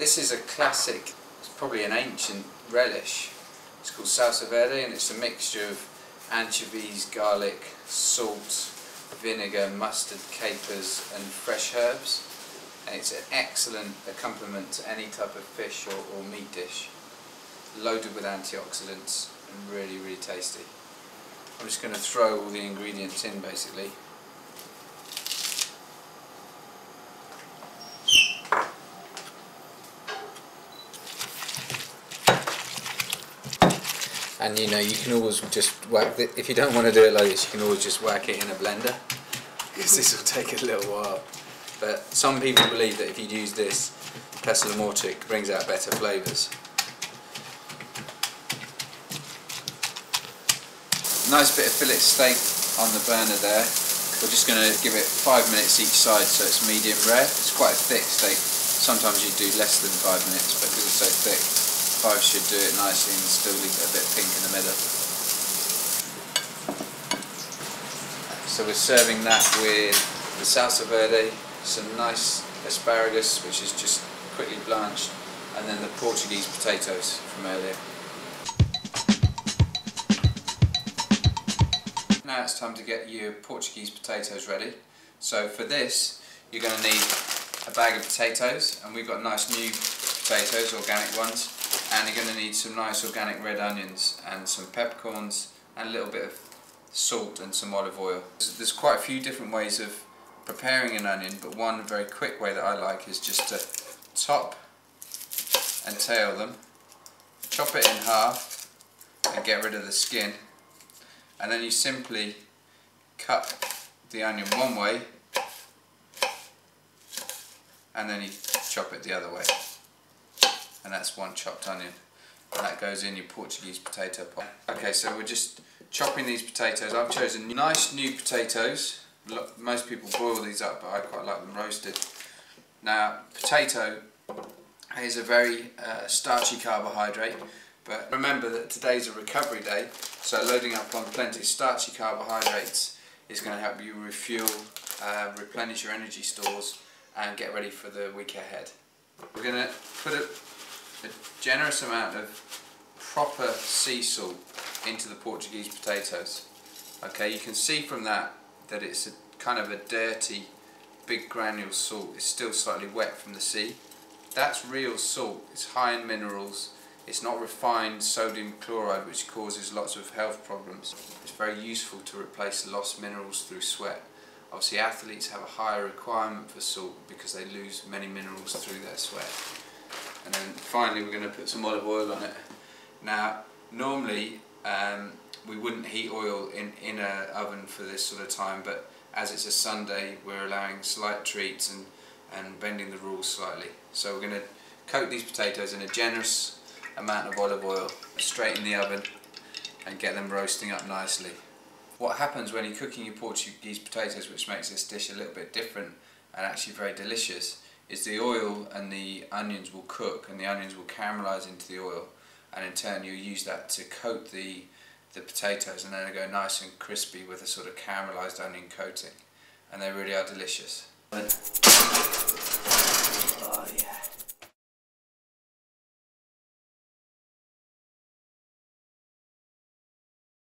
This is a classic, it's probably an ancient relish. It's called Salsa Verde, and it's a mixture of anchovies, garlic, salt, vinegar, mustard, capers and fresh herbs. And it's an excellent accompaniment to any type of fish or meat dish. Loaded with antioxidants and really, really tasty. I'm just going to throw all the ingredients in basically. And you know, you can always just whack it, if you don't want to do it like this, you can always just whack it in a blender, because this will take a little while. But some people believe that if you use this pestle and mortar, it brings out better flavours. Nice bit of fillet steak on the burner there. We're just going to give it 5 minutes each side so it's medium rare. It's quite a thick steak. Sometimes you do less than 5 minutes, but because it's so thick, 5 should do it nicely and still leave it a bit pink in the middle. So we're serving that with the Salsa Verde, some nice asparagus which is just quickly blanched, and then the Portuguese potatoes from earlier. Now it's time to get your Portuguese potatoes ready. So for this you're going to need a bag of potatoes, and we've got nice new potatoes, organic ones. And you're going to need some nice organic red onions and some peppercorns and a little bit of salt and some olive oil. There's quite a few different ways of preparing an onion, but one very quick way that I like is just to top and tail them, chop it in half and get rid of the skin, and then you simply cut the onion one way and then you chop it the other way. And that's one chopped onion, and that goes in your Portuguese potato pot. Okay, so we're just chopping these potatoes. I've chosen nice new potatoes. Look, most people boil these up, but I quite like them roasted. Now, potato is a very starchy carbohydrate, but remember that today's a recovery day, so loading up on plenty of starchy carbohydrates is going to help you refuel, replenish your energy stores and get ready for the week ahead. We're going to put a generous amount of proper sea salt into the Portuguese potatoes. Okay, you can see from that it's a kind of a dirty, big granule salt. It's still slightly wet from the sea. That's real salt. It's high in minerals. It's not refined sodium chloride, which causes lots of health problems. It's very useful to replace lost minerals through sweat. Obviously athletes have a higher requirement for salt because they lose many minerals through their sweat. And then finally we're going to put some olive oil on it. Now normally we wouldn't heat oil in an oven for this sort of time, but as it's a Sunday we're allowing slight treats and bending the rules slightly. So we're going to coat these potatoes in a generous amount of olive oil straight in the oven and get them roasting up nicely. What happens when you're cooking your Portuguese potatoes, which makes this dish a little bit different and actually very delicious, is the oil and the onions will cook and the onions will caramelise into the oil, and in turn you'll use that to coat the potatoes, and then they go nice and crispy with a sort of caramelised onion coating, and they really are delicious. Oh yeah.